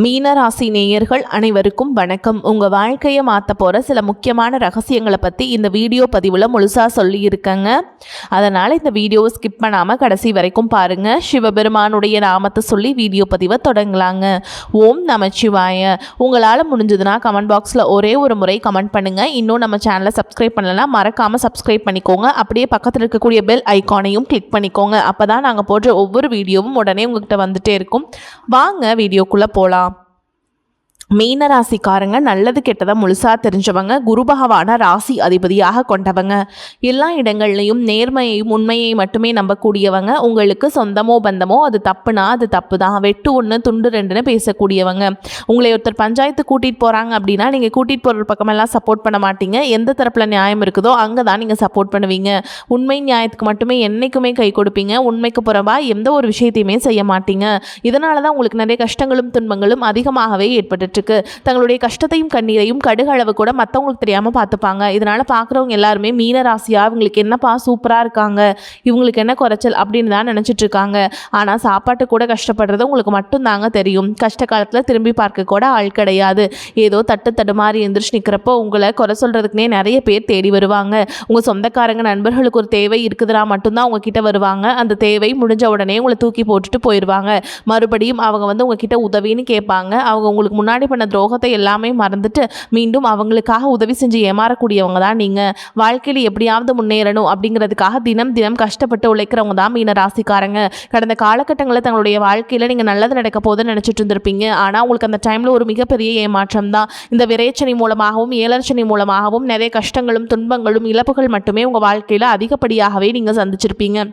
மீனராசி நேயர்கள் அனைவருக்கும் வணக்கம். உங்கள் வாழ்க்கையை மாற்ற போகிற சில முக்கியமான ரகசியங்களை பற்றி இந்த வீடியோ பதிவில் முழுசாக சொல்லியிருக்கேங்க. அதனால் இந்த வீடியோவை ஸ்கிப் பண்ணாமல் கடைசி வரைக்கும் பாருங்கள். சிவபெருமானுடைய நாமத்தை சொல்லி வீடியோ பதிவை தொடங்கலாங்க. ஓம் நமச்சிவாய. உங்களால் முடிஞ்சதுன்னா கமெண்ட் பாக்ஸில் ஒரே ஒரு முறை கமெண்ட் பண்ணுங்கள். இன்னும் நம்ம சேனலை சப்ஸ்கிரைப் பண்ணலாம், மறக்காமல் சப்ஸ்கிரைப் பண்ணிக்கோங்க. அப்படியே பக்கத்தில் இருக்கக்கூடிய பெல் ஐக்கானையும் கிளிக் பண்ணிக்கோங்க. அப்போ தான் நாங்கள் போடுற ஒவ்வொரு வீடியோவும் உடனே உங்கள்கிட்ட வந்துட்டே இருக்கும். வாங்க வீடியோக்குள்ளே போகலாம். மீனராசிக்காரங்க நல்லது கெட்டதை முழுசாக தெரிஞ்சவங்க, குரு பகவான ராசி அதிபதியாக கொண்டவங்க, எல்லா இடங்கள்லையும் நேர்மையையும் உண்மையை மட்டுமே நம்பக்கூடியவங்க. உங்களுக்கு சொந்தமோ பந்தமோ அது தப்புனா அது தப்பு தான், வெட்டு ஒன்று துண்டு ரெண்டுன்னு பேசக்கூடியவங்க. உங்களை ஒருத்தர் பஞ்சாயத்து கூட்டிகிட்டு போகிறாங்க அப்படின்னா நீங்கள் கூட்டிகிட்டு போகிற பக்கமெல்லாம் சப்போர்ட் பண்ண மாட்டீங்க. எந்த தரப்பில் நியாயம் இருக்குதோ அங்கே தான் நீங்கள் சப்போர்ட் பண்ணுவீங்க. உண்மை நியாயத்துக்கு மட்டுமே என்றைக்குமே கை கொடுப்பீங்க. உண்மைக்கு புறம்பா எந்த ஒரு விஷயத்தையுமே செய்ய மாட்டீங்க. இதனால தான் உங்களுக்கு நிறைய கஷ்டங்களும் துன்பங்களும் அதிகமாகவே ஏற்பட்டு தங்களுடைய கஷ்டத்தையும் கண்ணீரையும் கடுகளவு கூட மற்றவங்களுக்கு தெரியாமல் பார்த்துப்பாங்க. இதனால் பார்க்குறவங்க எல்லாருமே மீனராசியா இவங்களுக்கு என்னப்பா சூப்பராக இருக்காங்க, இவங்களுக்கு என்ன குறைச்சல் அப்படின்னு தான் நினச்சிட்டு இருக்காங்க. ஆனால் சாப்பாட்டு கூட கஷ்டப்படுறது உங்களுக்கு மட்டும்தாங்க தெரியும். கஷ்ட காலத்தில் திரும்பி பார்க்க கூட ஆள் கிடையாது. ஏதோ தட்டு மாதிரி எந்திரிச்சு நிற்கிறப்போ உங்களை குறை சொல்கிறதுக்குனே நிறைய பேர் தேடி வருவாங்க. உங்கள் சொந்தக்காரங்க நண்பர்களுக்கு ஒரு தேவை இருக்குதுன்னா மட்டும்தான் உங்ககிட்ட வருவாங்க. அந்த தேவை முடிஞ்ச உடனே உங்களை தூக்கி போட்டுட்டு போயிடுவாங்க. மறுபடியும் அவங்க உங்ககிட்ட உதவின்னு கேட்பாங்க. அவங்க உங்களுக்கு முன்னாடி பண்ண துரோகத்தை எல்லாமே மறந்துட்டு மீண்டும் அவங்களுக்காக உதவி செஞ்சு ஏமாறக்கூடியவங்க தான் நீங்கள். வாழ்க்கையில் எப்படியாவது முன்னேறணும் அப்படிங்கிறதுக்காக தினம் தினம் கஷ்டப்பட்டு உழைக்கிறவங்க தான் மீன ராசிக்காரங்க. கடந்த காலகட்டங்களில் தங்களுடைய வாழ்க்கையில் நீங்கள் நல்லது நடக்க போதுன்னு நினச்சிட்டு இருந்திருப்பீங்க. ஆனால் உங்களுக்கு அந்த டைமில் ஒரு மிகப்பெரிய ஏமாற்றம் தான். இந்த விரைச்சனி மூலமாகவும் ஏழரச்சனி மூலமாகவும் நிறைய கஷ்டங்களும் துன்பங்களும் இழப்புகள் மட்டுமே உங்கள் வாழ்க்கையில் அதிகப்படியாகவே நீங்கள் சந்திச்சிருப்பீங்க.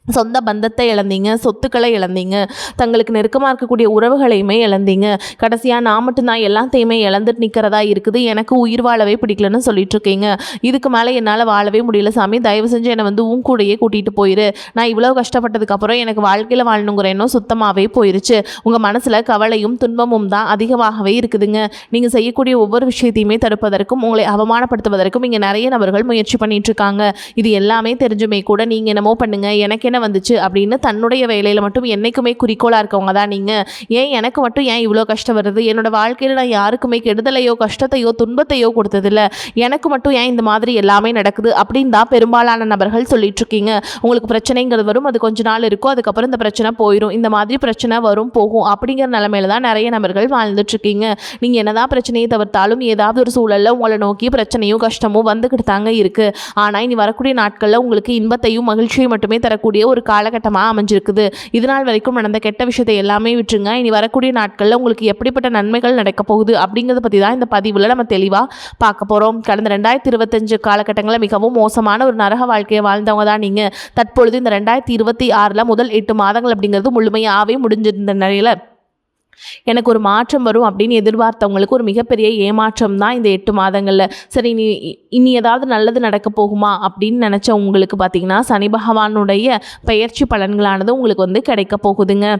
சொந்த பந்தத்தை இழந்தீங்க, சொத்துக்களை இழந்தீங்க, தங்களுக்கு நெருக்கமாக இருக்கக்கூடிய உறவுகளையுமே இழந்தீங்க. கடைசியாக நான் மட்டும்தான் எல்லாத்தையுமே இழந்துட்டு நிற்கிறதா இருக்குது, எனக்கு உயிர் வாழவே பிடிக்கலன்னு சொல்லிட்டு இருக்கீங்க. இதுக்கு மேலே என்னால் வாழவே முடியல சாமி, தயவு செஞ்சு என்னை உன் கூடையே கூட்டிகிட்டு போயிரு. நான் இவ்வளோ கஷ்டப்பட்டதுக்கப்புறம் எனக்கு வாழ்க்கையில் வாழணுங்கிற எண்ணம் சுத்தமாகவே போயிருச்சு. உங்கள் மனசில் கவலையும் துன்பமும் தான் அதிகமாகவே இருக்குதுங்க. நீங்கள் செய்யக்கூடிய ஒவ்வொரு விஷயத்தையுமே தடுப்பதற்கும் உங்களை அவமானப்படுத்துவதற்கும் இங்கே நிறைய நபர்கள் முயற்சி பண்ணிட்டு இருக்காங்க. இது எல்லாமே தெரிஞ்சுமே கூட நீங்கள் என்னமோ பண்ணுங்க, எனக்கு என்ன வந்துச்சு அப்படின்னு தன்னுடைய வேலையில் மட்டும் என்னைக்குமே குறிக்கோளாக இருக்கவங்க தான் நீங்கள். ஏன் எனக்கு மட்டும் ஏன் இவ்வளோ கஷ்டம் வருது, என்னோட வாழ்க்கையில் நான் யாருக்குமே கெடுதலையோ கஷ்டத்தையோ துன்பத்தையோ கொடுத்ததில்ல, எனக்கு மட்டும் ஏன் இந்த மாதிரி எல்லாமே நடக்குது அப்படின்னு தான் பெரும்பாலான நபர்கள் சொல்லிட்டு இருக்கீங்க. உங்களுக்கு பிரச்சனைங்கிறது வரும், அது கொஞ்ச நாள் இருக்கும், அதுக்கப்புறம் இந்த பிரச்சனை போயிடும். இந்த மாதிரி பிரச்சனை வரும் போகும் அப்படிங்கிற நிலைமையில தான் நிறைய நபர்கள் வாழ்ந்துட்டு இருக்கீங்க. நீங்கள் என்னதான் பிரச்சனையை தவிர்த்தாலும் ஏதாவது ஒரு சூழலில் உங்களை நோக்கி பிரச்சனையும் கஷ்டமும் வந்துக்கிட்டு தாங்க இருக்குது. ஆனால் இனி வரக்கூடிய நாட்களில் உங்களுக்கு இன்பத்தையும் மகிழ்ச்சியை மட்டுமே தரக்கூடிய ஒரு காலகட்டமாக அமைஞ்சிருக்குது. இதனால் வரைக்கும் நடந்த கெட்ட விஷயத்தை எல்லாமே விட்டுருங்க. இனி வரக்கூடிய நாட்களில் உங்களுக்கு எப்படிப்பட்ட நன்மைகள் நடக்க போகுது அப்படிங்கிறத பற்றி தான் இந்த பதிவில் நம்ம தெளிவாக பார்க்க போகிறோம். கடந்த 2025 காலகட்டங்களில் மிகவும் மோசமான ஒரு நரக வாழ்க்கையை வாழ்ந்தவங்க தான் நீங்கள். தற்பொழுது இந்த 2026 முதல் 8 மாதங்கள் அப்படிங்கிறது முழுமையாகவே முடிஞ்சிருந்த நிலையில் எனக்கு ஒரு மாற்றம் வரும் அப்படின்னு எதிர்பார்த்தவங்களுக்கு ஒரு மிகப்பெரிய ஏமாற்றம் தான் இந்த 8 மாதங்களில். சரி, இனி ஏதாவது நல்லது நடக்க போகுமா அப்படின்னு நினச்ச உங்களுக்கு பார்த்திங்கன்னா சனி பகவானுடைய பெயர்ச்சி பலன்களானது உங்களுக்கு கிடைக்க போகுதுங்க.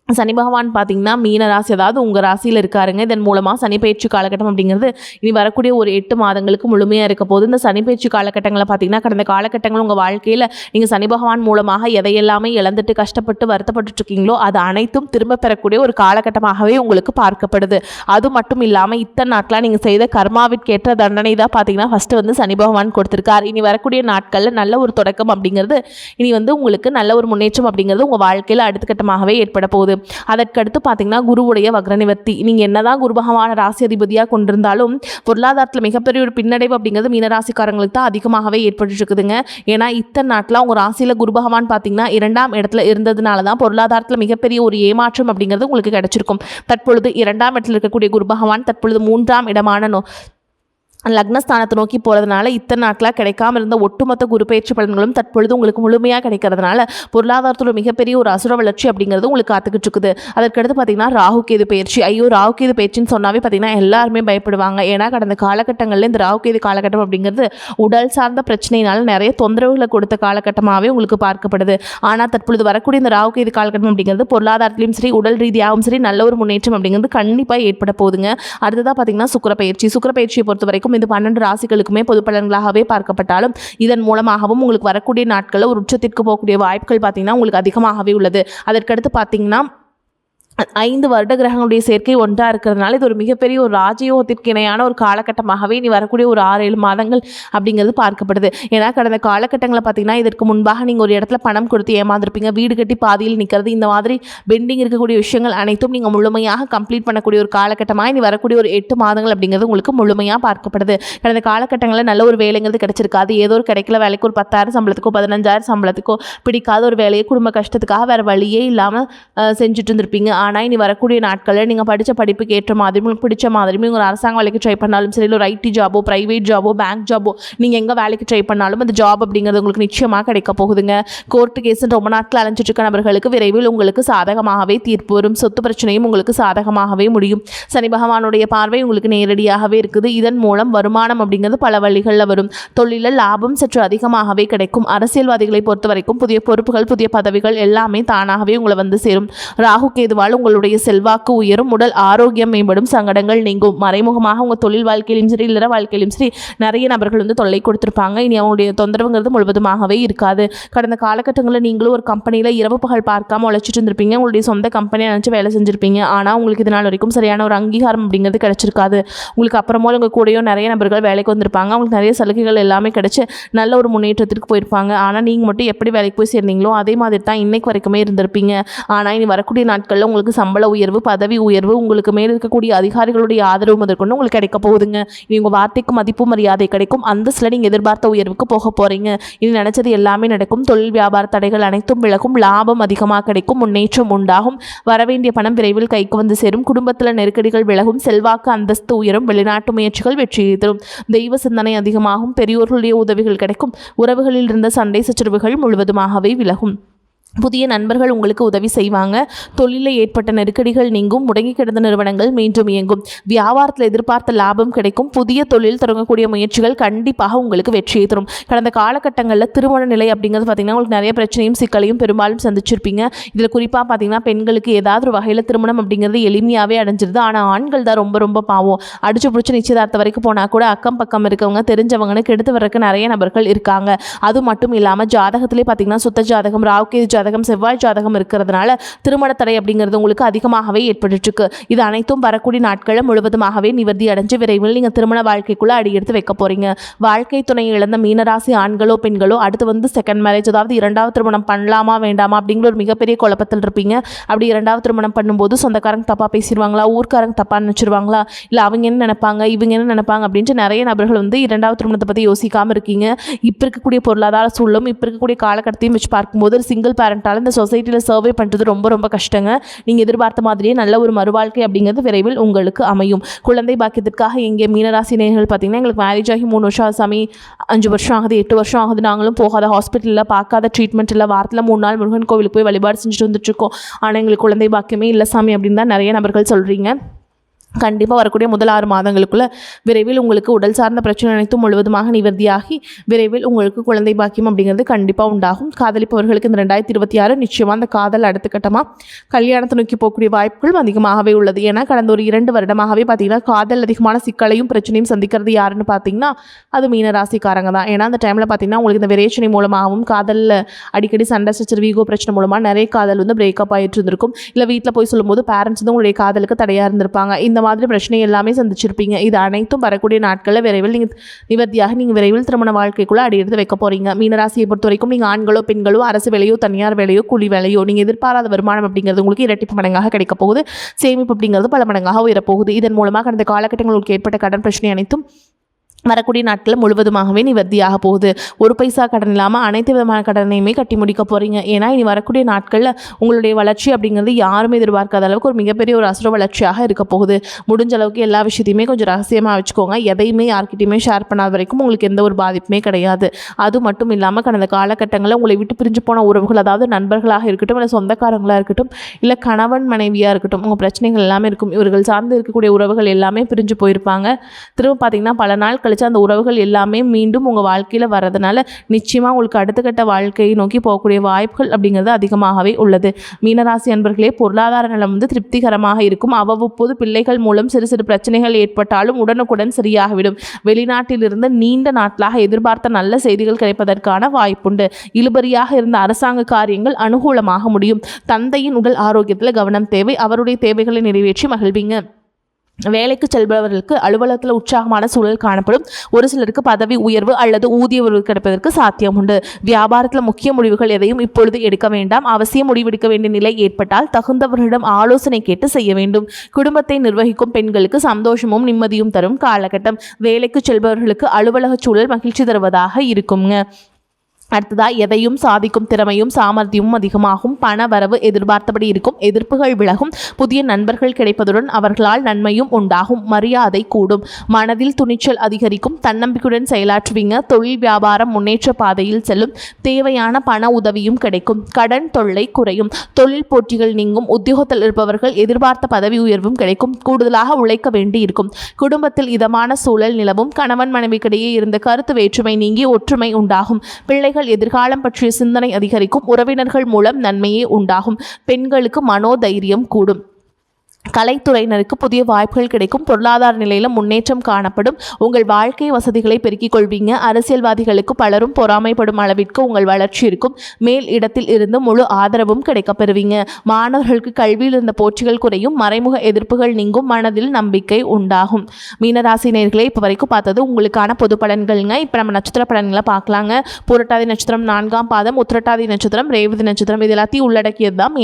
சனி பகவான் பார்த்திங்கன்னா மீன ராசி, அதாவது உங்கள் ராசியில் இருக்காருங்க. இதன் மூலமாக சனி பயிற்சி காலகட்டம் அப்படிங்கிறது இனி வரக்கூடிய ஒரு 8 மாதங்களுக்கு முழுமையாக இருக்க போது. இந்த சனி பயிற்சி காலகட்டங்களை பார்த்திங்கன்னா கடந்த காலகட்டங்கள் உங்கள் வாழ்க்கையில் நீங்கள் சனி பகவான் மூலமாக எதையெல்லாமே இழந்துட்டு கஷ்டப்பட்டு வருத்தப்பட்டு இருக்கீங்களோ அது அனைத்தும் திரும்ப பெறக்கூடிய ஒரு காலகட்டமாகவே உங்களுக்கு பார்க்கப்படுது. அது மட்டும் இல்லாமல் இத்தனை நாட்களாக நீங்கள் செய்த கர்மாவிற்கேற்ற தண்டனை தான் பார்த்திங்கன்னா ஃபஸ்ட்டு சனி பகவான் கொடுத்துருக்கார். இனி வரக்கூடிய நாட்களில் நல்ல ஒரு தொடக்கம் அப்படிங்கிறது இனி உங்களுக்கு நல்ல ஒரு முன்னேற்றம் அப்படிங்கிறது உங்கள் வாழ்க்கையில் அடுத்த கட்டமாகவே ஏற்பட போகுது. அதற்கடுத்து பார்த்தீங்கன்னா குருவுடைய வக்ர நிவர்த்தி. நீங்கள் என்னதான் குரு பகவான ராசி அதிபதியாக கொண்டிருந்தாலும் பொருளாதாரத்தில் மிகப்பெரிய ஒரு பின்னடைவு அப்படிங்கிறது மீனராசிக்காரங்களுக்கு தான் அதிகமாகவே ஏற்பட்டு இருக்குதுங்க. ஏன்னா இத்தனை நாட்டில் உங்கள் ராசியில் குரு பகவான் பார்த்தீங்கன்னா 2ஆம் இடத்துல இருந்ததுனால தான் பொருளாதாரத்தில் மிகப்பெரிய ஒரு ஏமாற்றம் அப்படிங்கிறது உங்களுக்கு கிடைச்சிருக்கும். தற்பொழுது 2ஆம் இடத்துல இருக்கக்கூடிய குரு பகவான் தற்பொழுது 3ஆம் இடமான லக்னஸ்தானத்தை நோக்கி போகிறதுனால இத்தனை நாட்களாக கிடைக்காம இருந்த ஒட்டுமொத்த குரு பயிற்சி பலன்களும் தற்பொழுது உங்களுக்கு முழுமையாக கிடைக்கிறதுனால பொருளாதாரத்தில் மிகப்பெரிய ஒரு அசுர வளர்ச்சி அப்படிங்கிறது உங்களுக்கு காத்துக்கிட்டு இருக்குது. அதற்கடுத்து பார்த்திங்கன்னா ராகு கேது பயிற்சி. ஐயோ, ராகு கேது பயிற்சின்னு சொன்னாவே பார்த்திங்கன்னா எல்லாருமே பயப்படுவாங்க. ஏன்னா கடந்த காலகட்டங்களில் இந்த ராகு கேது காலகட்டம் அப்படிங்கிறது உடல் சார்ந்த பிரச்சனையினால நிறைய தொந்தரவுகளை கொடுத்த காலகட்டமாகவே உங்களுக்கு பார்க்கப்படுது. ஆனால் தற்பொழுது வரக்கூடிய இந்த ராகு கேது காலகட்டம் அப்படிங்கிறது பொருளாதாரத்திலையும் சரி உடல் ரீதியாகவும் சரி நல்ல ஒரு முன்னேற்றம் அப்படிங்கிறது கண்டிப்பாக ஏற்பட போகுதுங்க. அடுத்ததாக பார்த்திங்கன்னா சுக்கிர பயிற்சியை பொறுத்த வரைக்கும் இது 12 ராசிகளுக்குமே பொது பலன்களாகவே பார்க்கப்பட்டாலும் இதன் மூலமாகவும் உங்களுக்கு வரக்கூடிய நாட்களில் ஒரு உச்சத்திற்கு போகக்கூடிய வாய்ப்புகள் பார்த்தீங்கன்னா உங்களுக்கு அதிகமாகவே உள்ளது. அதற்கடுத்து பார்த்தீங்கன்னா 5 வருட கிரகங்களுடைய சேர்க்கை ஒன்றா இருக்கிறதுனால இது ஒரு மிகப்பெரிய ஒரு ராஜயோகத்திற்கு இணையான ஒரு காலகட்டமாகவே இனி வரக்கூடிய ஒரு 6-7 மாதங்கள் அப்படிங்கிறது பார்க்கப்படுது. ஏன்னா கடந்த காலகட்டங்களில் பார்த்தீங்கன்னா இதற்கு முன்பாக நீங்கள் ஒரு இடத்துல பணம் கொடுத்து ஏமாந்துருப்பீங்க, வீடு கட்டி பாதியில் நிற்கிறது, இந்த மாதிரி பெண்டிங் இருக்கக்கூடிய விஷயங்கள் அனைத்தும் நீங்கள் முழுமையாக கம்ப்ளீட் பண்ணக்கூடிய ஒரு காலகட்டமாக இனி வரக்கூடிய ஒரு 8 மாதங்கள் அப்படிங்கிறது உங்களுக்கு முழுமையாக பார்க்கப்படுது. கடந்த காலகட்டங்களில் நல்ல ஒரு வேலைங்கிறது கிடைச்சிருக்காது, ஏதோ ஒரு கிடைக்கல வேலைக்கு ஒரு 10,000 சம்பளத்துக்கோ 15,000 சம்பளத்துக்கோ பிடிக்காத ஒரு வேலையை குடும்ப கஷ்டத்துக்காக வேறு வழியே இல்லாமல் செஞ்சுட்டு இருந்திருப்பீங்க. ஆனால் இனி வரக்கூடிய நாட்களில் நீங்கள் படித்த படிப்புக்கு ஏற்ற மாதிரி உங்களுக்கு பிடிச்ச மாதிரி நீங்கள் ஒரு அரசாங்க வேலைக்கு ட்ரை பண்ணாலும் சரி, இல்லை ஒரு ஐடி ஜாபோ ப்ரைவேட் ஜாபோ பேங்க் ஜாபோ நீங்கள் எங்கே வேலைக்கு ட்ரை பண்ணாலும் அந்த ஜாப் அப்படிங்கிறது உங்களுக்கு நிச்சயமாக கிடைக்க போகுதுங்க. கோர்ட்டு கேஸுன்னு ரொம்ப நாட்கள் அலைஞ்சிட்டு இருக்க நபர்களுக்கு விரைவில் உங்களுக்கு சாதகமாகவே தீர்ப்பு வரும். சொத்து பிரச்சனையும் உங்களுக்கு சாதகமாகவே முடியும். சனி பகவானுடைய பார்வை உங்களுக்கு நேரடியாகவே இருக்குது. இதன் மூலம் வருமானம் அப்படிங்கிறது பல வழிகளில் வரும். தொழிலில் லாபம் சற்று அதிகமாகவே கிடைக்கும். அரசியல்வாதிகளை பொறுத்த வரைக்கும் புதிய பொறுப்புகள் புதிய பதவிகள் எல்லாமே தானாகவே உங்களை வந்து சேரும். ராகு கேதுவால் உங்களுடைய செல்வாக்கு உயரும், உடல் ஆரோக்கியம் மேம்படும், சங்கடங்கள் நீங்கும். மறைமுகமாக உங்கள் தொழில் வாழ்க்கையிலும் சரி இல்லற வாழ்க்கையிலும் சரி நிறைய நபர்கள் வந்து தொல்லை கொடுத்துருப்பாங்க. இனி அவங்களுடைய தொந்தரவுங்கிறது முழுவதுமாகவே இருக்காது. கடந்த காலகட்டங்களில் நீங்களும் ஒரு கம்பெனியில் இரவு பகல் பார்க்காம உழைச்சிட்டு இருந்திருப்பீங்க, உங்களுடைய சொந்த கம்பெனியை நினச்சி வேலை செஞ்சுருப்பீங்க. ஆனால் உங்களுக்கு இதனால் வரைக்கும் சரியான ஒரு அங்கீகாரம் அப்படிங்கிறது கிடைச்சிருக்காது. உங்களுக்கு அப்புறமா உங்கள் கூடயோ நிறைய நபர்கள் வேலைக்கு வந்திருப்பாங்க, அவங்களுக்கு நிறைய சலுகைகள் எல்லாமே கிடைச்சி நல்ல ஒரு முன்னேற்றத்திற்கு போயிருப்பாங்க. ஆனால் நீங்கள் மட்டும் எப்படி வேலைக்கு போய் சேர்ந்தீங்களோ அதே மாதிரி தான் இன்னைக்கு வரைக்குமே இருந்திருப்பீங்க. ஆனால் இனி வரக்கூடிய நாட்களில் உங்களுக்கு சம்பள உயர்வு பதவி உயர்வு உங்களுக்கு மேல் இருக்கக்கூடிய அதிகாரிகளுடைய ஆதரவு முதற்கொண்டு உங்களுக்கு கிடைக்க போகுதுங்க. இனி உங்கள் வார்த்தைக்கு மதிப்பு மரியாதை கிடைக்கும். அந்த சில நீங்கள் எதிர்பார்த்த உயர்வுக்கு போக போகிறீங்க. இனி நினச்சது எல்லாமே நடக்கும். தொழில் வியாபார தடைகள் அனைத்தும் விலகும். லாபம் அதிகமாக கிடைக்கும். முன்னேற்றம் உண்டாகும். வரவேண்டிய பணம் விரைவில் கைக்கு வந்து சேரும். குடும்பத்தில் நெருக்கடிகள் விலகும். செல்வாக்கு அந்தஸ்து உயரும். வெளிநாட்டு முயற்சிகள் வெற்றியை தரும். தெய்வ சிந்தனை அதிகமாகும். பெரியோர்களுடைய உதவிகள் கிடைக்கும். உறவுகளில் இருந்த சண்டை சச்சரவுகள் முழுவதுமாகவே விலகும். புதிய நண்பர்கள் உங்களுக்கு உதவி செய்வாங்க. தொழிலில் ஏற்பட்ட நெருக்கடிகள் நீங்கும். முடங்கி கிடந்த நிறுவனங்கள் மீண்டும் இயங்கும். வியாபாரத்தில் எதிர்பார்த்த லாபம் கிடைக்கும். புதிய தொழில் தொடங்கக்கூடிய முயற்சிகள் கண்டிப்பாக உங்களுக்கு வெற்றியை தரும். கடந்த காலகட்டங்களில் திருமண நிலை அப்படிங்கிறது பார்த்திங்கன்னா உங்களுக்கு நிறைய பிரச்சனையும் சிக்கலையும் பெரும்பாலும் சந்திச்சிருப்பீங்க. இதில் குறிப்பாக பார்த்திங்கன்னா பெண்களுக்கு ஏதாவது ஒரு வகையில் திருமணம் அப்படிங்கிறது எளிமையாகவே அடைஞ்சிருது. ஆனால் ஆண்கள் தான் ரொம்ப ரொம்ப பாவம். அடிச்சு பிடிச்சி நிச்சயதார்த்தம் வரைக்கும் போனால் கூட அக்கம் பக்கம் இருக்கவங்க தெரிஞ்சவங்கன்னு கெடுத்து வர்றதுக்கு நிறைய நபர்கள் இருக்காங்க. அது மட்டும் இல்லாமல் ஜாதகத்திலே பார்த்திங்கன்னா சுத்த ஜாதகம் ராகுகேது ஜாதகம் செவ்வாய் ஜாதகம் இருக்கிறதுனால திருமண தடை அப்படிங்கிறது உங்களுக்கு அதிகமாகவே ஏற்பட்டு இருக்கு. இது அனைத்தும் வரக்கூடிய நாட்களில் முழுவதுமாகவே நிவர்த்தி அடைஞ்சு விரைவில் நீங்கள் திருமண வாழ்க்கைக்குள்ள அடியெடுத்து வைக்க போறீங்க. வாழ்க்கை துணை இழந்த மீனராசி ஆண்களோ பெண்களோ அடுத்து வந்து செகண்ட் மேரேஜ், அதாவது இரண்டாவது திருமணம் பண்ணலாமா வேண்டாமா அப்படிங்கிற ஒரு மிகப்பெரிய குழப்பத்தில் இருப்பீங்க. அப்படி இரண்டாவது திருமணம் பண்ணும்போது சொந்தக்காரங்க தப்பா பேசிடுவாங்களா, ஊர்க்காரங்க தப்பா நினைச்சிருவாங்களா, இல்லை அவங்க என்ன நினைப்பாங்க இவங்க என்ன நினைப்பாங்க அப்படின்ட்டு நிறைய நபர்கள் வந்து இரண்டாவது திருமணத்தை பற்றி யோசிக்காம இருக்கீங்க. இப்போ இருக்கக்கூடிய பொருளாதார சூழலும் இப்போ இருக்கக்கூடிய காலகட்டத்தையும் வச்சு பார்க்கும்போது ஒரு சிங்கிள் பேரண்டால் இந்த சொசைட்டியில் சர்வே பண்ணுறது ரொம்ப ரொம்ப கஷ்டங்க. நீங்கள் எதிர்பார்த்த மாதிரியே நல்ல ஒரு மறுவாழ்க்கை அப்படிங்கிறது விரைவில் உங்களுக்கு அமையும். குழந்தை பாக்கியத்திற்காக எங்கே மீனராசி நேயர்கள் பார்த்தீங்கன்னா எங்களுக்கு மேரேஜ் ஆகி 3 வருஷம் ஆகுது சாமி, 5 வருஷம் ஆகுது, 8 வருஷம் ஆகுது, நாங்களும் போகாத ஹாஸ்பிட்டலில் பார்க்காத ட்ரீட்மெண்ட் இல்லை, வாரத்தில் 3 நாள் முருகன் கோவிலுக்கு போய் வழிபாடு செஞ்சுட்டு வந்துட்டுருக்கோம், ஆனால் எங்களுக்கு குழந்தை பாக்கியமே இல்லை சாமி அப்படின்னு தான் நிறைய நபர்கள் சொல்கிறீங்க. கண்டிப்பாக வரக்கூடிய முதல் 6 மாதங்களுக்குள்ள விரைவில் உங்களுக்கு உடல் சார்ந்த பிரச்சனை அனைத்தும் முழுவதுமாக நிவர்த்தியாகி விரைவில் உங்களுக்கு குழந்தை பாக்கியம் அப்படிங்கிறது கண்டிப்பாக உண்டாகும். காதலிப்பவர்களுக்கு இந்த 2026 நிச்சயமாக அந்த காதல் அடுத்த கட்டமாக கல்யாணத்தை நோக்கி போகக்கூடிய வாய்ப்புகள் அதிகமாகவே உள்ளது. ஏன்னா கடந்த ஒரு 2 வருடமாகவே பார்த்தீங்கன்னா காதல் அதிகமான சிக்கலையும் பிரச்சனையும் சந்திக்கிறது யாருன்னு பார்த்தீங்கன்னா அது மீனராசிக்காரங்க தான். ஏன்னா அந்த டைமில் பார்த்தீங்கன்னா உங்களுக்கு இந்த விரேச்சனை மூலமாகவும் காதலில் அடிக்கடி சண்டை சச்சரவு ஈகோ பிரச்சனை மூலமாக நிறைய காதல் வந்து பிரேக்கப் ஆகிட்டு இருந்திருக்கும். இல்லை வீட்டில் போய் சொல்லும்போது பேரண்ட்ஸ் வந்து உங்களுடைய காதலுக்கு தடையாக இருந்திருப்பாங்க. இந்த மாதிரி பிரச்சனை எல்லாமே சந்திச்சிருப்பீங்க. இது அனைத்தும் வரக்கூடிய நாட்களில் விரைவில் நீங்கள் நிவர்த்தியாக நீங்கள் விரைவில் திருமண வாழ்க்கைக்குள்ளே அடியெடுத்து வைக்க போறீங்க. மீனராசியை பொறுத்த வரைக்கும் நீங்கள் ஆண்களோ பெண்களோ அரசு வேலையோ தனியார் வேலையோ கூலி வேலையோ நீங்கள் எதிர்பாராத வருமானம் அப்படிங்கிறது உங்களுக்கு இரட்டிப்பு மடங்காக கிடைக்க போகுது. சேமிப்பு அப்படிங்கிறது பல மடங்காக உயரப்போகுது. இதன் மூலமாக கடந்த காலகட்டங்களுக்கு ஏற்பட்ட கடன் பிரச்சனை அனைத்தும் வரக்கூடிய நாட்களில் முழுவதுமாகவே நிவர்த்தியாக போகுது. ஒரு பைசா கடன் இல்லாமல் அனைத்து விதமான கடனையுமே கட்டி முடிக்க போகிறீங்க. ஏன்னா இனி வரக்கூடிய நாட்களில் உங்களுடைய வளர்ச்சி அப்படிங்கிறது யாருமே எதிர்பார்க்காத அளவுக்கு ஒரு மிகப்பெரிய ஒரு அசுர வளர்ச்சியாக இருக்க போகுது. முடிஞ்ச அளவுக்கு எல்லா விஷயத்தையுமே கொஞ்சம் ரகசியமாக வச்சுக்கோங்க. எதையுமே யார்கிட்டையுமே ஷேர் பண்ணாத வரைக்கும் உங்களுக்கு எந்த ஒரு பாதிப்புமே கிடையாது. அது மட்டும் இல்லாமல் கடந்த காலகட்டங்களில் உங்களை விட்டு பிரிஞ்சு போன உறவுகள், அதாவது நண்பர்களாக இருக்கட்டும் இல்லை சொந்தக்காரங்களாக இருக்கட்டும் இல்லை கணவன் மனைவியாக இருக்கட்டும், உங்கள் பிரச்சனைகள் எல்லாமே இருக்கும். இவர்கள் சார்ந்து இருக்கக்கூடிய உறவுகள் எல்லாமே பிரிஞ்சு போயிருப்பாங்க. திரும்ப பார்த்தீங்கன்னா பல நாள் கழிச்சு அந்த உறவுகள் எல்லாமே மீண்டும் உங்கள் வாழ்க்கையில் வர்றதுனால நிச்சயமாக உங்களுக்கு அடுத்த கட்ட வாழ்க்கையை நோக்கி போகக்கூடிய வாய்ப்புகள் அப்படிங்கிறது அதிகமாகவே உள்ளது. மீனராசி அன்பர்களே, பொருளாதார நலம் திருப்திகரமாக இருக்கும். அவ்வப்போது பிள்ளைகள் மூலம் சிறு சிறு பிரச்சனைகள் ஏற்பட்டாலும் உடனுக்குடன் சரியாகிவிடும். வெளிநாட்டிலிருந்து நீண்ட நாட்களாக எதிர்பார்த்த நல்ல செய்திகள் கிடைப்பதற்கான வாய்ப்புண்டு. இழுபறியாக இருந்த அரசாங்க காரியங்கள் அனுகூலமாக முடியும். தந்தையின் உடல் ஆரோக்கியத்தில் கவனம் தேவை. அவருடைய தேவைகளை நிறைவேற்றி மகிழ்வீங்க. வேலைக்கு செல்பவர்களுக்கு அலுவலகத்தில் உற்சாகமான சூழல் காணப்படும். ஒரு சிலருக்கு பதவி உயர்வு அல்லது ஊதிய உயர்வு கிடைப்பதற்கு சாத்தியம் உண்டு. வியாபாரத்தில் முக்கிய முடிவுகள் எதையும் இப்பொழுது எடுக்க வேண்டாம். அவசியம் முடிவெடுக்க வேண்டிய நிலை ஏற்பட்டால் தகுந்தவர்களிடம் ஆலோசனை கேட்டு செய்ய வேண்டும். குடும்பத்தை நிர்வகிக்கும் பெண்களுக்கு சந்தோஷமும் நிம்மதியும் தரும் காலகட்டம். வேலைக்கு செல்பவர்களுக்கு அலுவலக சூழல் மகிழ்ச்சி தருவதாக இருக்குங்க. அடுத்ததா எதையும் சாதிக்கும் திறமையும் சாமர்த்தியமும் அதிகமாகும். பண வரவு எதிர்பார்த்தபடி இருக்கும். எதிர்ப்புகள் விலகும். புதிய நண்பர்கள் கிடைப்பதுடன் அவர்களால் நன்மையும் உண்டாகும். மரியாதை கூடும். மனதில் துணிச்சல் அதிகரிக்கும். தன்னம்பிக்கையுடன் செயலாற்றுவீங்க. தொழில் வியாபாரம் முன்னேற்ற பாதையில் செல்லும். தேவையான பண உதவியும் கிடைக்கும். கடன் தொல்லை குறையும். தொழில் போட்டிகள் நீங்கும். உத்தியோகத்தில் இருப்பவர்கள் எதிர்பார்த்த பதவி உயர்வும் கிடைக்கும். கூடுதலாக உழைக்க வேண்டி இருக்கும். குடும்பத்தில் இதமான சூழல் நிலவும். கணவன் மனைவிக்கிடையே இருந்த கருத்து வேற்றுமை நீங்கி ஒற்றுமை உண்டாகும். பிள்ளைகள் எதிர்காலம் பற்றிய சிந்தனை அதிகரிக்கும். உறவினர்கள் மூலம் நன்மையே உண்டாகும். பெண்களுக்கு மனோதைரியம் கூடும். கலைத்துறையினருக்கு புதிய வாய்ப்புகள் கிடைக்கும். பொருளாதார நிலையில் முன்னேற்றம் காணப்படும். உங்கள் வாழ்க்கை வசதிகளை பெருக்கிக் கொள்வீங்க. அரசியல்வாதிகளுக்கு பலரும் பொறாமைப்படும் அளவிற்கு உங்கள் வளர்ச்சி இருக்கும். மேல் இடத்தில் இருந்து முழு ஆதரவும் கிடைக்கப்பெறுவீங்க. மாணவர்களுக்கு கல்வியில் இருந்த போட்டிகள் குறையும். மறைமுக எதிர்ப்புகள் நீங்கும். மனதில் நம்பிக்கை உண்டாகும். மீனராசி நேயர்களே, இப்போ வரைக்கும் பார்த்தது உங்களுக்கான பொது பலன்கள்ங்க. இப்போ நம்ம நட்சத்திர பலன்களை பார்க்கலாங்க. புரட்டாதி நட்சத்திரம் 4ஆம் பாதம், உத்திரட்டாதி நட்சத்திரம், ரேவதி நட்சத்திரம் இது எல்லாத்தையும் உள்ளடக்கியது தான்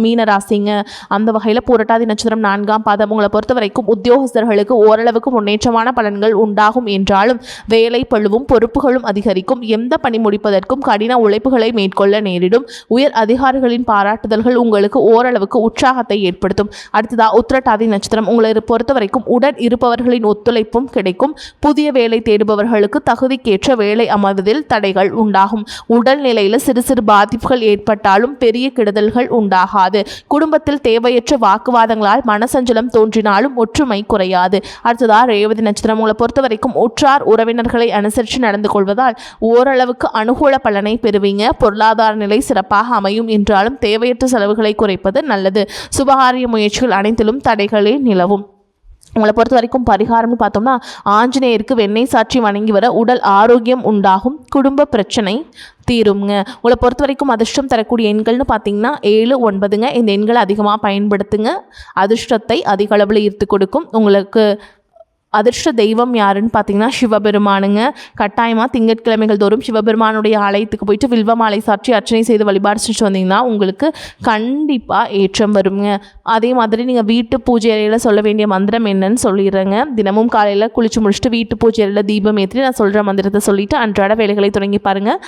மீனராசிங்க. அந்த வகையில் புரட்டாதி நட்சத்திரம் 4ஆம் பாதம் உங்களை பொறுத்த வரைக்கும் உத்தியோகஸ்தர்களுக்கு ஓரளவுக்கு முன்னேற்றமான பலன்கள் உண்டாகும் என்றாலும் வேலை பளுவும் பொறுப்புகளும் அதிகரிக்கும். எந்த பணி முடிப்பதற்கும் கடின உழைப்புகளை மேற்கொள்ள நேரிடும். உயர் அதிகாரிகளின் பாராட்டுதல்கள் உங்களுக்கு ஓரளவுக்கு உற்சாகத்தை ஏற்படுத்தும். அடுத்ததா உத்திரட்டாதி நட்சத்திரம் உங்களை பொறுத்த வரைக்கும் உடன் இருப்பவர்களின் ஒத்துழைப்பும் கிடைக்கும். புதிய வேலை தேடுபவர்களுக்கு தகுதிக்கேற்ற வேலை அமைவதில் தடைகள் உண்டாகும். உடல்நிலையில் சிறு சிறு பாதிப்புகள் ஏற்பட்டாலும் பெரிய கெடுதல்கள் உண்டாகாது. குடும்பத்தில் தேவையற்ற வாக்குவாதங்களால் மனசஞ்சலம் தோன்றினாலும் ஒற்றுமை குறையாது. அடுத்ததா ரேவதி நட்சத்திரம் உங்களை பொறுத்த வரைக்கும் உற்றார் உறவினர்களை அனுசரித்து நடந்து கொள்வதால் ஓரளவுக்கு அனுகூல பலனை பெறுவீங்க. பொருளாதார நிலை சிறப்பாக அமையும் என்றாலும் தேவையற்ற செலவுகளை குறைப்பது நல்லது. சுபகாரிய முயற்சிகள் அனைத்திலும் தடைகளே நிலவும். உங்களை பொறுத்த வரைக்கும் பரிகாரம்னு பார்த்தோம்னா ஆஞ்சநேயருக்கு வெண்ணெய் சாற்றி வணங்கி வர உடல் ஆரோக்கியம் உண்டாகும். குடும்ப பிரச்சனை தீருங்க. உங்களை பொறுத்த வரைக்கும் அதிர்ஷ்டம் தரக்கூடிய எண்கள்னு பார்த்தீங்கன்னா 7, 9ங்க. இந்த எண்களை அதிகமாக பயன்படுத்துங்க. அதிர்ஷ்டத்தை அதிக அளவில் ஈர்த்து கொடுக்கும். உங்களுக்கு அதிர்ஷ்ட தெய்வம் யாருன்னு பார்த்தீங்கன்னா சிவபெருமானுங்க. கட்டாயமாக திங்கட்கிழமைகள் தோறும் சிவபெருமானுடைய ஆலயத்துக்கு போயிட்டு வில்வ மாலை சாற்றி அர்ச்சனை செய்து வழிபாடு செஞ்சு வந்தீங்கன்னா உங்களுக்கு கண்டிப்பாக ஏற்றம் வருங்க. அதே மாதிரி நீங்கள் வீட்டு பூஜை அறையில் சொல்ல வேண்டிய மந்திரம் என்னன்னு சொல்லிடுறேங்க. தினமும் காலையில் குளிச்சு முடிச்சுட்டு வீட்டு பூஜை அறையில் தீபம் ஏற்றி நான் சொல்கிற மந்திரத்தை சொல்லிவிட்டு அன்றாட வேலைகளை தொடங்கி பாருங்கள்.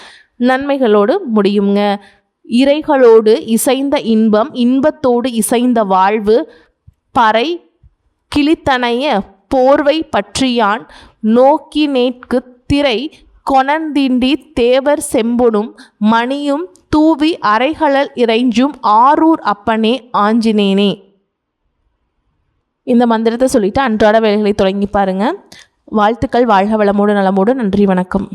நன்மைகளோடு முடியுங்க. இறைகளோடு இசைந்த இன்பம், இன்பத்தோடு இசைந்த வாழ்வு, பறை கிளித்தனைய போர்வை பற்றியான் நோக்கி நேற்கு திரை கொணர்ந்திண்டி தேவர் செம்பொனும் மணியும் தூவி அறைகளல் இறைஞ்சும் ஆரூர் அப்பனே ஆஞ்சினேனே. இந்த மந்திரத்தை சொல்லிட்டு அன்றாட வேலைகளை தொடங்கி பாருங்க. வாழ்த்துக்கள். வாழ்க வளமோடு நலமோடு. நன்றி, வணக்கம்.